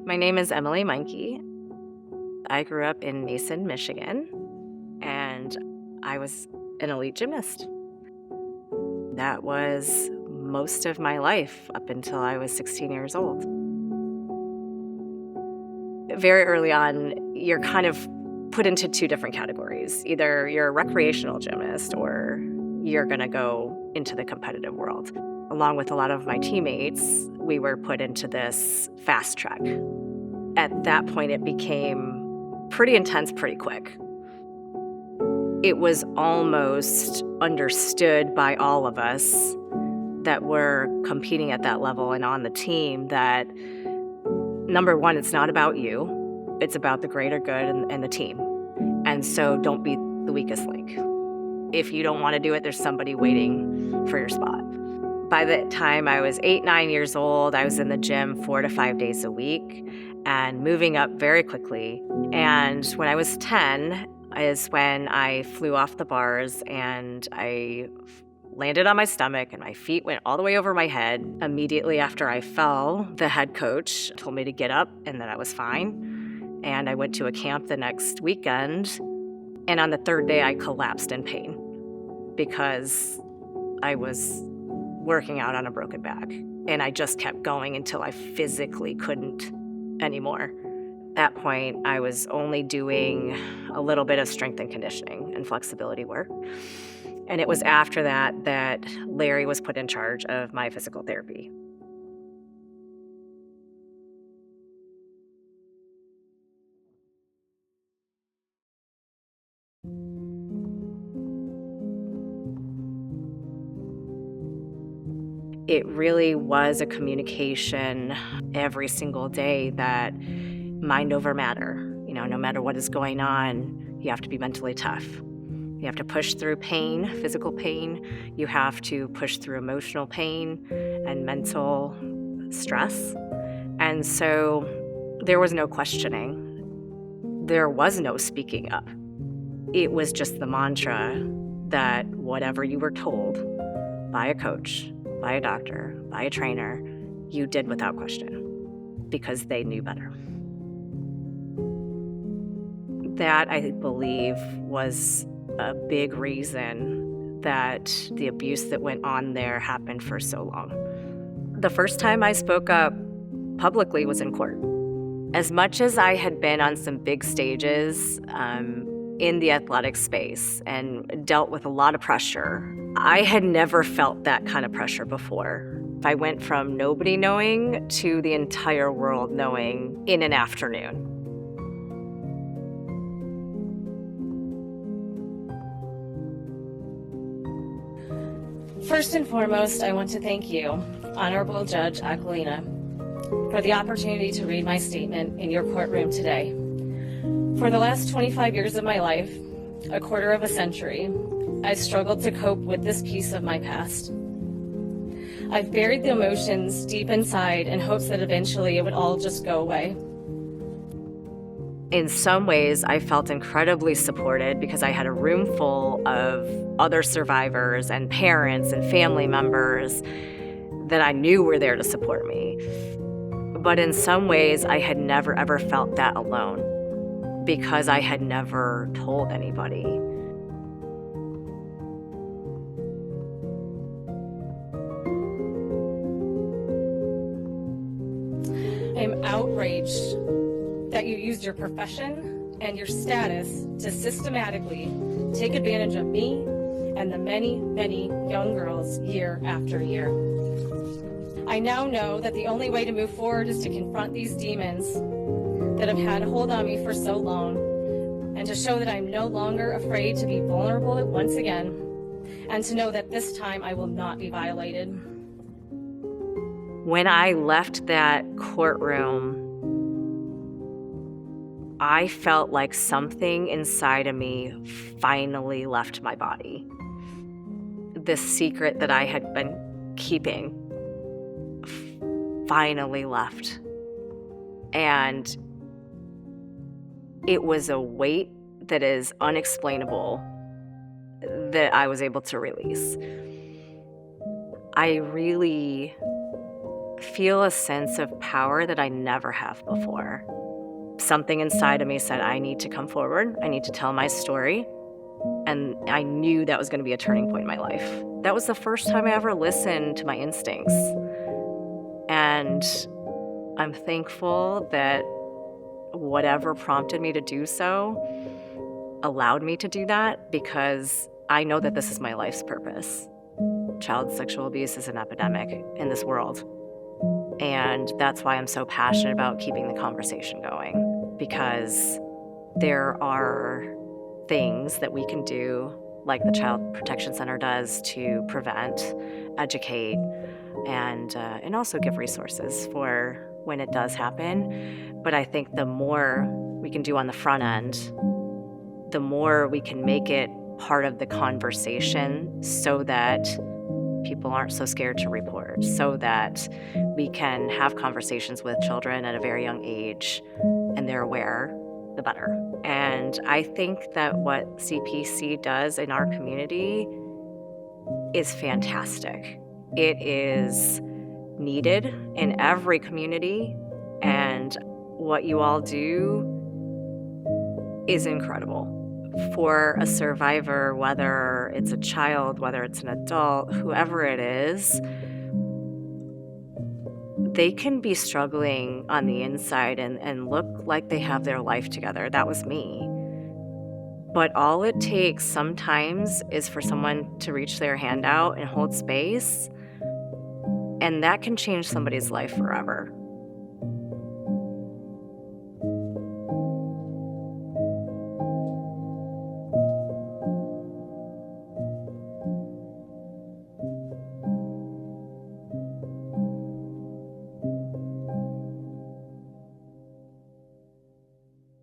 My name is Emily Meinke. I grew up in Mason, Michigan, and I was an elite gymnast. That was most of my life up until I was 16 years old. Very early on, you're kind of put into two different categories. Either you're a recreational gymnast or you're going to go into the competitive world. Along with a lot of my teammates, we were put into this fast track. At that point, it became pretty intense pretty quick. It was almost understood by all of us that were competing at that level and on the team that, number one, it's not about you. It's about the greater good and the team. And so don't be the weakest link. If you don't want to do it, there's somebody waiting for your spot. By the time I was 8, 9 years old, I was in the gym 4 to 5 days a week and moving up very quickly. And when I was 10 is when I flew off the bars and I landed on my stomach and my feet went all the way over my head. Immediately after I fell, the head coach told me to get up and that I was fine. And I went to a camp the next weekend. And on the third day, I collapsed in pain because I was working out on a broken back. And I just kept going until I physically couldn't anymore. At that point, I was only doing a little bit of strength and conditioning and flexibility work. And it was after that that Larry was put in charge of my physical therapy. It really was a communication every single day that mind over matter. No matter what is going on, you have to be mentally tough. You have to push through pain, physical pain. You have to push through emotional pain and mental stress. And so there was no questioning. There was no speaking up. It was just the mantra that whatever you were told by a coach, by a doctor, by a trainer, you did without question because they knew better. That, I believe, was a big reason that the abuse that went on there happened for so long. The first time I spoke up publicly was in court. As much as I had been on some big stages in the athletic space and dealt with a lot of pressure, I had never felt that kind of pressure before. I went from nobody knowing to the entire world knowing in an afternoon. First and foremost, I want to thank you, Honorable Judge Aquilina, for the opportunity to read my statement in your courtroom today. For the last 25 years of my life, a quarter of a century, I've struggled to cope with this piece of my past. I've buried the emotions deep inside in hopes that eventually it would all just go away. In some ways, I felt incredibly supported because I had a room full of other survivors and parents and family members that I knew were there to support me. But in some ways, I had never ever felt that alone because I had never told anybody. I'm outraged that you used your profession and your status to systematically take advantage of me and the many, many young girls year after year. I now know that the only way to move forward is to confront these demons that have had a hold on me for so long and to show that I'm no longer afraid to be vulnerable once again and to know that this time I will not be violated. When I left that courtroom, I felt like something inside of me finally left my body. This secret that I had been keeping finally left. And it was a weight that is unexplainable that I was able to release. I really feel a sense of power that I never have before. Something inside of me said, I need to come forward. I need to tell my story. And I knew that was going to be a turning point in my life. That was the first time I ever listened to my instincts. And I'm thankful that whatever prompted me to do so allowed me to do that, because I know that this is my life's purpose. Child sexual abuse is an epidemic in this world. And that's why I'm so passionate about keeping the conversation going, because there are things that we can do, like the Child Protection Center does, to prevent, educate, and also give resources for when it does happen. But I think the more we can do on the front end, the more we can make it part of the conversation, so that people aren't so scared to report, so that we can have conversations with children at a very young age and they're aware, the better. And I think that what CPC does in our community is fantastic. It is needed in every community, and what you all do is incredible. For a survivor, whether it's a child, whether it's an adult, whoever it is, they can be struggling on the inside and look like they have their life together. That was me. But all it takes sometimes is for someone to reach their hand out and hold space, and that can change somebody's life forever.